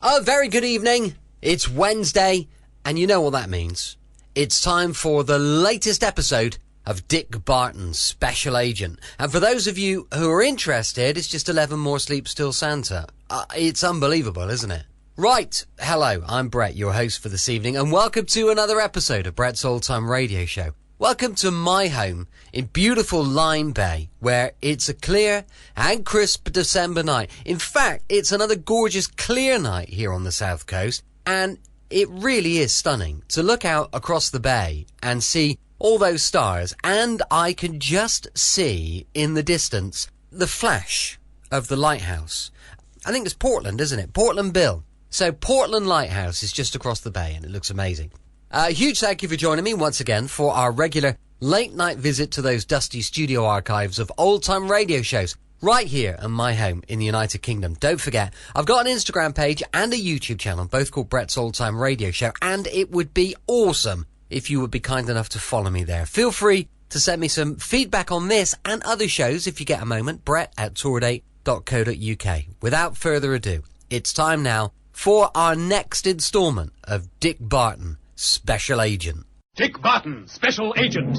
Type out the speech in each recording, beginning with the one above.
Oh, very good evening. It's Wednesday, and you know what that means. It's time for the latest episode of Dick Barton's Special Agent. And for those of you who are interested, it's just 11 more Sleep Still Santa. It's unbelievable, isn't it? Right, hello, I'm Brett, your host for this evening, and welcome to another episode of Brett's All-Time Radio Show. Welcome to my home in beautiful Lyme Bay, where it's a clear and crisp December night. In fact, it's another gorgeous clear night here on the south coast, and it really is stunning to look out across the bay and see all those stars, and I can just see in the distance the flash of the lighthouse. I think it's Portland, isn't it? Portland Bill. So Portland Lighthouse is just across the bay, and it looks amazing. Huge thank you for joining me once again for our regular late night visit to those dusty studio archives of old time radio shows right here in my home in the United Kingdom. Don't forget, I've got an Instagram page and a YouTube channel, both called Brett's Old Time Radio Show, and it would be awesome if you would be kind enough to follow me there. Feel free to send me some feedback on this and other shows if you get a moment. brett@tourdate.co.uk. Without further ado, it's time now for our next installment of Dick Barton, Special Agent. Dick Barton, Special Agent.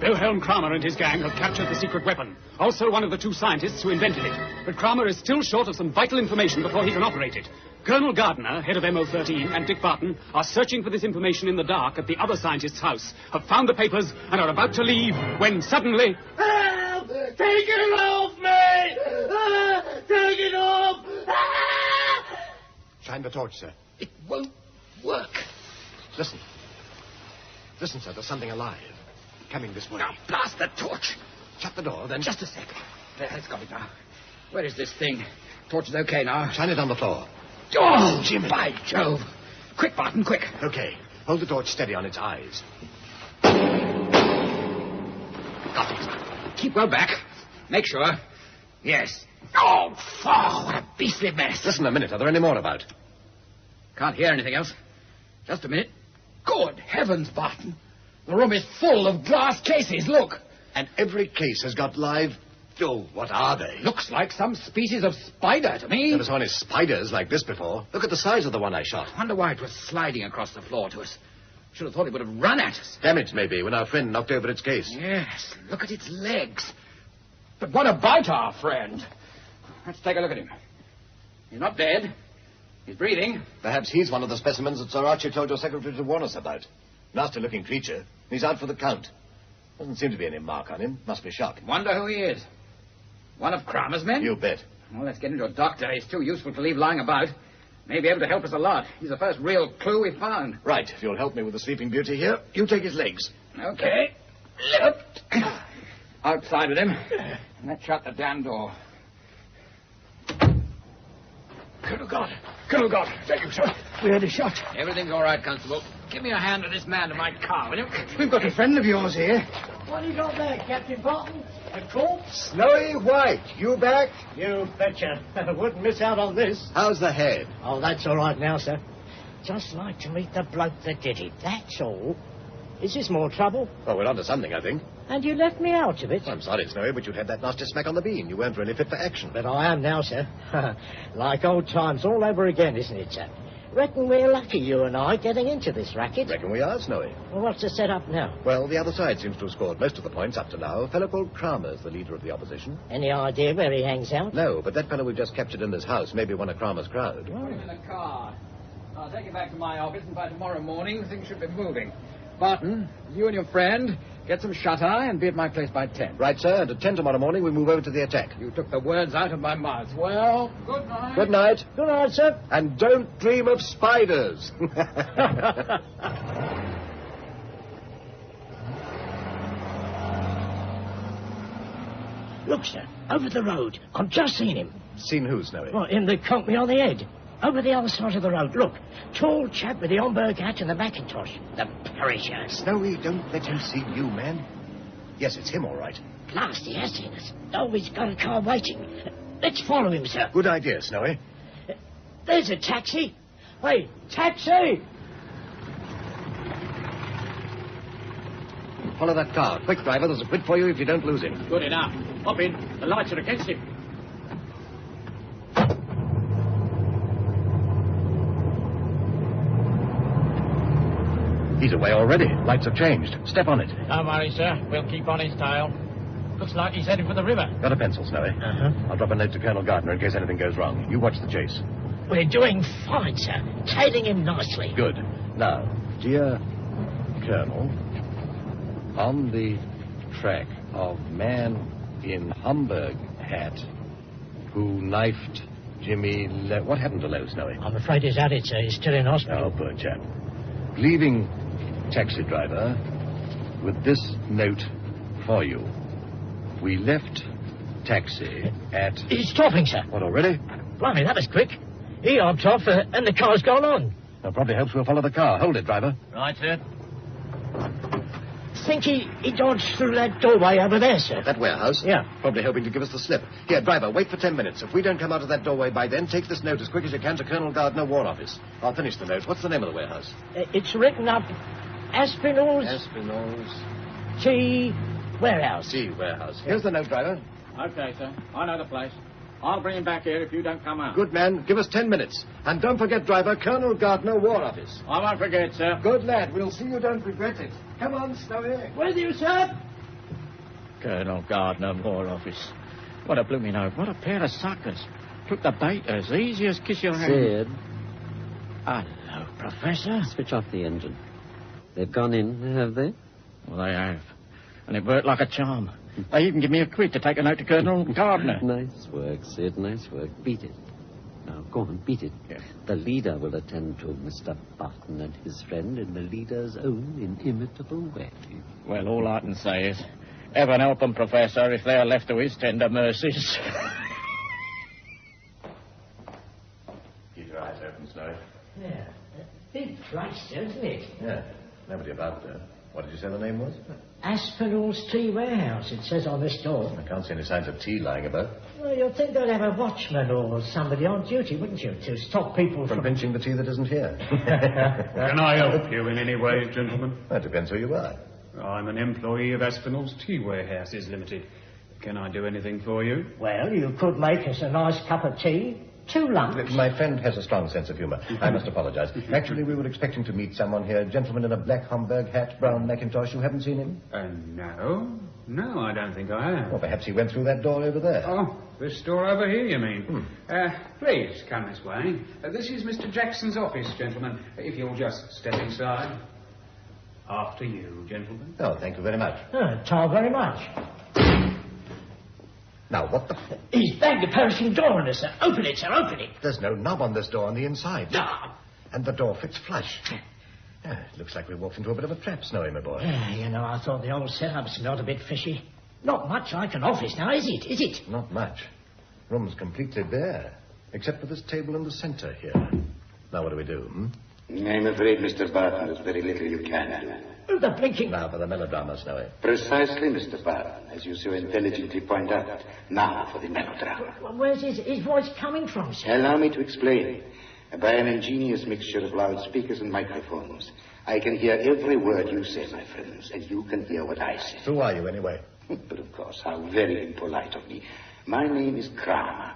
Wilhelm Kramer and his gang have captured the secret weapon. Also one of the two scientists who invented it. But Kramer is still short of some vital information before he can operate it. Colonel Gardner, head of MO13, and Dick Barton are searching for this information in the dark at the other scientist's house, have found the papers, and are about to leave when suddenly... Help! Take it off me! Take it off! Shine the torch, sir. It won't work. Listen. Listen, sir, there's something alive. Coming this way. Now, blast the torch. Shut the door, then... Just a sec. There, it's got it now. Where is this thing? Torch is okay now. Shine it on the floor. Oh, Jimmy! By Jove. Quick, Barton, quick. Okay. Hold the torch steady on its eyes. Got it. Keep well back. Make sure. Yes. Oh, what a beastly mess. Listen a minute. Are there any more about? Can't hear anything else. Just a minute. Good heavens, Barton. The room is full of glass cases. Look. And every case has got live... Oh, what are they? Looks like some species of spider to me. Never saw any spiders like this before. Look at the size of the one I shot. Wonder why it was sliding across the floor to us. Should have thought it would have run at us. Damaged, maybe, when our friend knocked over its case. Yes, look at its legs. But what about our friend? Let's take a look at him. He's not dead. He's breathing. Perhaps he's one of the specimens that Sir Archie told your secretary to warn us about. Nasty-looking creature. He's out for the count. Doesn't seem to be any mark on him. Must be shock. Wonder who he is. One of Kramer's men? You bet. Well, let's get into a doctor. He's too useful to leave lying about. May be able to help us a lot. He's the first real clue we've found. Right. If you'll help me with the Sleeping Beauty here, you take his legs. Okay. Lift. Outside with him. And let's shut the damn door. Colonel God. Thank you, sir. We had a shot. Everything's all right, Constable. Give me a hand with this man to my car, will you? We've got a friend of yours here. What have you got there, Captain Barton? A corpse? Snowy White. You back? You betcha. Wouldn't miss out on this. How's the head? Oh, that's all right now, sir. Just like to meet the bloke that did it, that's all. Is this more trouble? Oh, we're onto something, I think. And you left me out of it. I'm sorry, Snowy, but you'd had that nasty smack on the bean. You weren't really fit for action. But I am now, sir. Like old times all over again, isn't it, sir? Reckon we're lucky, you and I, getting into this racket. Reckon we are, Snowy. Well, what's the setup now? Well, the other side seems to have scored most of the points up to now. A fellow called Kramer's the leader of the opposition. Any idea where he hangs out? No, but that fellow we've just captured in this house may be one of Kramer's crowd. Put him in the car. I'll take you back to my office, and by tomorrow morning, things should be moving. Barton, you and your friend get some shut-eye and be at my place by 10. Right, sir, and at 10 tomorrow morning we move over to the attack. You took the words out of my mouth. Well, good night. Good night. Good night, sir. And don't dream of spiders. Look, sir, over the road. I've just seen him. Seen who, Snowy? Well, him that conked me on the head. Over the other side of the road. Look, tall chap with the Homburg hat and the Macintosh. The perisher. Snowy, don't let him see you, man. Yes, it's him, all right. Blast, he has seen us. Oh, he's got a car waiting. Let's follow him, sir. Good idea, Snowy. There's a taxi. Hey, taxi! Follow that car. Quick, driver. There's a quid for you if you don't lose him. Good enough. Hop in. The lights are against him. He's away already. Lights have changed. Step on it. Don't worry, sir. We'll keep on his tail. Looks like he's heading for the river. Got a pencil, Snowy? Uh-huh. I'll drop a note to Colonel Gardner in case anything goes wrong. You watch the chase. We're doing fine, sir. Tailing him nicely. Good. Now, dear Colonel, on the track of man in Homburg hat who knifed Jimmy What happened to Lowe, Snowy? I'm afraid he's at it, sir. He's still in hospital. Oh, poor chap. Leaving taxi driver with this note for you. We left taxi at... He's stopping, sir. What, already? Blimey, that was quick. He hopped off and the car's gone on. That probably helps we'll follow the car. Hold it, driver. Right, sir. Think he dodged through that doorway over there, sir. That warehouse? Yeah. Probably hoping to give us the slip. Here, driver, wait for 10 minutes. If we don't come out of that doorway by then, take this note as quick as you can to Colonel Gardner, War Office. I'll finish the note. What's the name of the warehouse? It's written up Aspinall's Tea Warehouse. Tea Warehouse. Here's the note, driver. Okay, sir. I know the place. I'll bring him back here if you don't come out. Good man. Give us 10 minutes. And don't forget, driver, Colonel Gardner, War Office. I won't forget, sir. Good lad. We'll see you don't regret it. Come on, Snowy. With you, sir. Colonel Gardner, War Office. What a blooming oath. What a pair of suckers. Took the bait as easy as kiss your hand. Sid, Hello, Professor. switch off the engine. They've gone in, have they? Well, they have. And it worked like a charm. They even give me a quid to take a note to Colonel Gardner. Nice work, Sid, nice work. Beat it. Now, go on, beat it. Yeah. The leader will attend to Mr. Barton and his friend in the leader's own inimitable way. Well, all I can say is, heaven help them, Professor, if they're left to his tender mercies. Keep your eyes open, Snowy. Yeah. Big place, isn't it? Yeah. Nobody about there. What did you say the name was? Aspinall's Tea Warehouse, it says on this door. I can't see any signs of tea lying about. Well, you'd think they'd have a watchman or somebody on duty, wouldn't you, to stop people From pinching the tea that isn't here. Can I help you in any way, gentlemen? That depends who you are. I'm an employee of Aspinall's Tea Warehouses Limited. Can I do anything for you? Well, you could make us a nice cup of tea. 2 lumps. My friend has a strong sense of humor. I must apologize. Actually, we were expecting to meet someone here. A gentleman in a black Homburg hat, brown mackintosh. You haven't seen him? No. No, I don't think I have. Well, perhaps he went through that door over there. Oh, this door over here, you mean? Please, come this way. This is Mr. Jackson's office, gentlemen. If you'll just step inside. After you, gentlemen. Oh, thank you very much. Thank very much. Now, what the... He's banged the perishing door on us, sir. Open it, sir, open it. There's no knob on this door on the inside. Ah. And the door fits flush. It looks like we walked into a bit of a trap, Snowy, my boy. Yeah, I thought the old setup smelled a bit fishy. Not much like an office now, is it? Is it? Not much. Room's completely bare, except for this table in the center here. Now, what do we do, I'm afraid, Mr. Barton, there's very little you can do. Oh, the blinking... Now for the melodrama, Snowy. Precisely, Mr. Barton, as you so intelligently point out. Now for the melodrama. Where's his voice coming from, sir? Allow me to explain. By an ingenious mixture of loudspeakers and microphones, I can hear every word you say, my friends, and you can hear what I say. Who are you, anyway? But of course, how very impolite of me. My name is Kramer.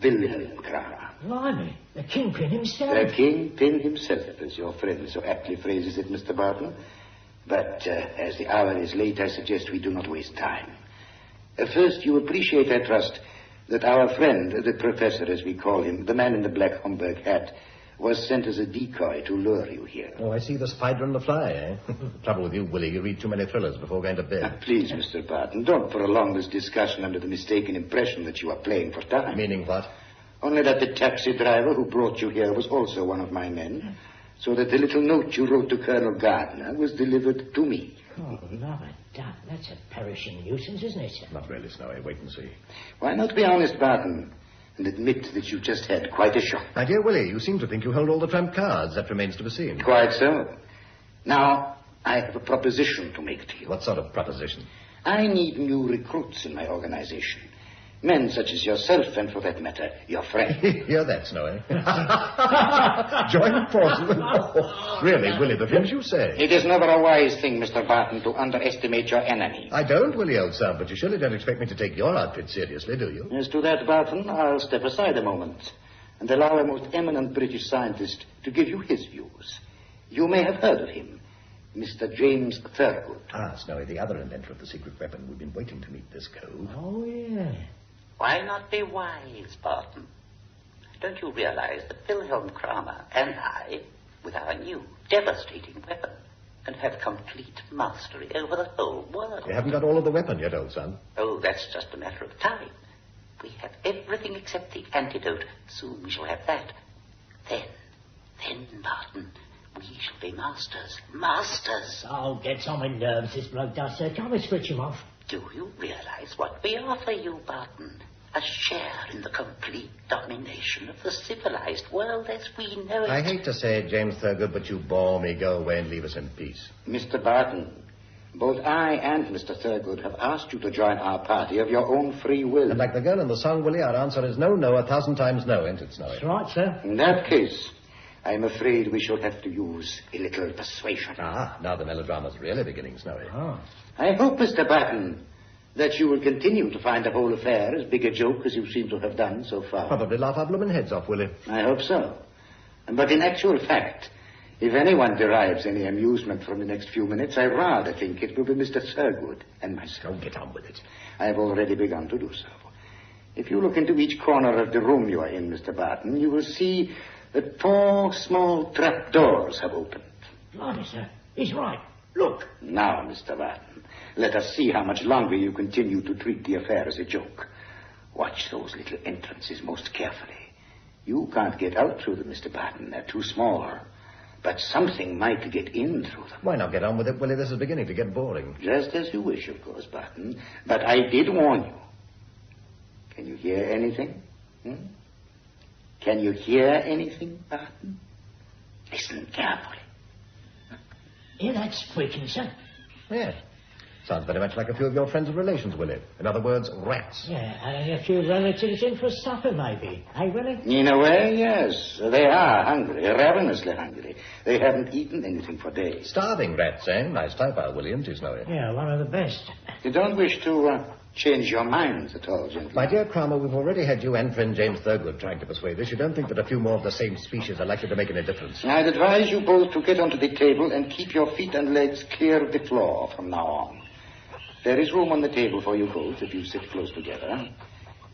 Wilhelm Kramer. Blimey, the kingpin himself. The kingpin himself, as your friend so aptly phrases it, Mr. Barton. But as the hour is late, I suggest we do not waste time. First, you appreciate, I trust, that our friend, the professor, as we call him, the man in the black Homburg hat, was sent as a decoy to lure you here. Oh, I see the spider and the fly, eh? Trouble with you, Willie, you read too many thrillers before going to bed. Please, Mr. Barton, don't prolong this discussion under the mistaken impression that you are playing for time. Meaning what? Only that the taxi driver who brought you here was also one of my men, so that the little note you wrote to Colonel Gardner was delivered to me. Oh, Lord, that's a perishing nuisance, isn't it, sir? Not really, Snowy. Wait and see. Why not be honest, Barton, and admit that you just had quite a shock? My dear Willie, you seem to think you hold all the trump cards. That remains to be seen. Quite so. Now, I have a proposition to make to you. What sort of proposition? I need new recruits in my organization. Men such as yourself, and for that matter, your friend. Hear that, Snowy? Join forces. Oh, really, Willie, the things you say. It is never a wise thing, Mr. Barton, to underestimate your enemy. I don't, Willie, old son, but you surely don't expect me to take your outfit seriously, do you? As to that, Barton, I'll step aside a moment and allow a most eminent British scientist to give you his views. You may have heard of him, Mr. James Thurgood. Ah, Snowy, the other inventor of the secret weapon. We've been waiting to meet this cove. Oh, yeah. Why not be wise, Barton? Don't you realize that Wilhelm Kramer and I, with our new devastating weapon, can have complete mastery over the whole world? You haven't got all of the weapon yet, old son. Oh, that's just a matter of time. We have everything except the antidote. Soon we shall have that. Then, Barton, we shall be masters. Masters! Oh, gets on my nerves, this bloke does, sir. Can't we switch him off? Do you realize what we offer you, Barton? A share in the complete domination of the civilized world as we know it. I hate to say it, James Thurgood, but you bore me. Go away and leave us in peace. Mr. Barton, both I and Mr. Thurgood have asked you to join our party of your own free will. And like the girl in the song, Willie, our answer is no, 1,000 times no, ain't it, Snowy? That's right, sir. In that case, I'm afraid we shall have to use a little persuasion. Ah, now the melodrama's really beginning, Snowy. Oh. I hope, Mr. Barton, that you will continue to find the whole affair as big a joke as you seem to have done so far. Probably laugh our bloomin' heads off, Willie. I hope so. But in actual fact, if anyone derives any amusement from the next few minutes, I rather think it will be Mr. Thurgood and myself. Oh, get on with it. I have already begun to do so. If you look into each corner of the room you are in, Mr. Barton, you will see that 4 small trapdoors have opened. Blimey, sir. He's right. Look. Now, Mr. Barton, let us see how much longer you continue to treat the affair as a joke. Watch those little entrances most carefully. You can't get out through them, Mr. Barton. They're too small. But something might get in through them. Why not get on with it, Willie? This is beginning to get boring. Just as you wish, of course, Barton. But I did warn you. Can you hear anything? Can you hear anything, Barton? Listen carefully. Hear that squeaking, sir? Yeah. Sounds very much like a few of your friends and relations, Willie. In other words, rats. Yeah, and a few relatives in for supper, maybe. Hey, Willie? In a way, yes. They are hungry, ravenously hungry. They haven't eaten anything for days. Starving rats, eh? Nice type, our Williams, you know it. Yeah, one of the best. You don't wish to change your minds at all, gentlemen? My dear Kramer, we've already had you and friend James Thurgood trying to persuade us. You don't think that a few more of the same species are likely to make any difference? I'd advise you both to get onto the table and keep your feet and legs clear of the floor from now on. There is room on the table for you both if you sit close together.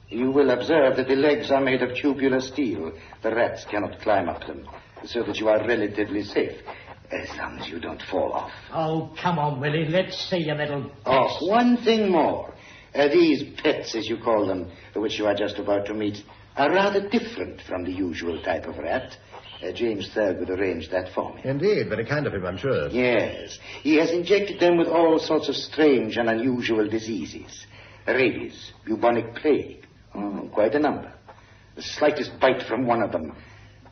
You will observe that the legs are made of tubular steel. The rats cannot climb up them, so that you are relatively safe, as long as you don't fall off. Oh, come on, Willie. Let's see your little... Oh, one thing more. These pets, as you call them, which you are just about to meet, are rather different from the usual type of rat. James Thurgood arranged that for me. Indeed, very kind of him, I'm sure. Yes. He has injected them with all sorts of strange and unusual diseases. Rabies, bubonic plague. Oh, quite a number. The slightest bite from one of them.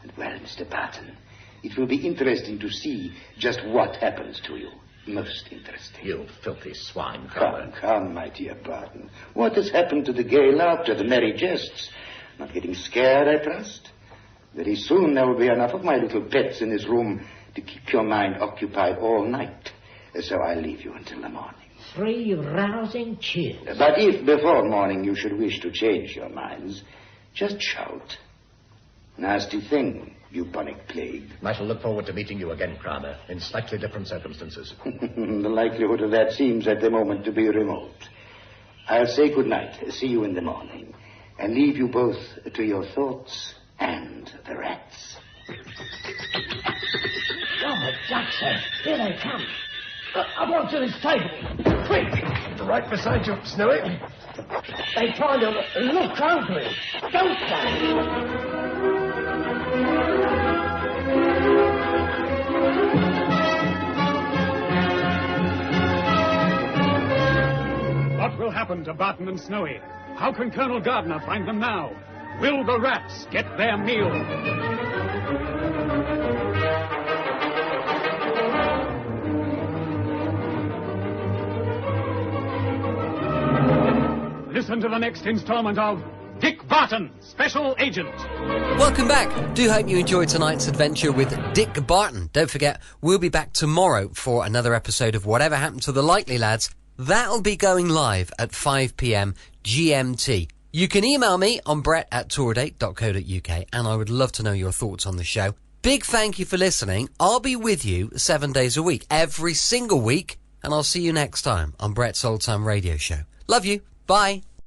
And, well, Mr. Barton, it will be interesting to see just what happens to you. Most interesting. You filthy swine, Kramer. Come, my dear Barton. What has happened to the gay laughter, the merry jests? Not getting scared, I trust? Very soon there will be enough of my little pets in this room to keep your mind occupied all night. So I'll leave you until the morning. 3 rousing cheers. But if before morning you should wish to change your minds, just shout. Nasty thing, bubonic plague. I shall look forward to meeting you again, Kramer, in slightly different circumstances. The likelihood of that seems at the moment to be remote. I'll say good night, see you in the morning, and leave you both to your thoughts and the rats. Oh, my duck, sir. Here they come. I want to this table. Quick! Right beside you, Snowy. They kind of look ugly, don't they? What will happen to Barton and Snowy? How can Colonel Gardner find them now? Will the rats get their meal? Listen to the next installment of Dick Barton, Special Agent. Welcome back. Do hope you enjoyed tonight's adventure with Dick Barton. Don't forget, we'll be back tomorrow for another episode of Whatever Happened to the Likely Lads. That'll be going live at 5 p.m. GMT. You can email me on brett@tourdate.co.uk, and I would love to know your thoughts on the show. Big thank you for listening. I'll be with you 7 days a week, every single week, and I'll see you next time on Brett's Old Time Radio Show. Love you. Bye.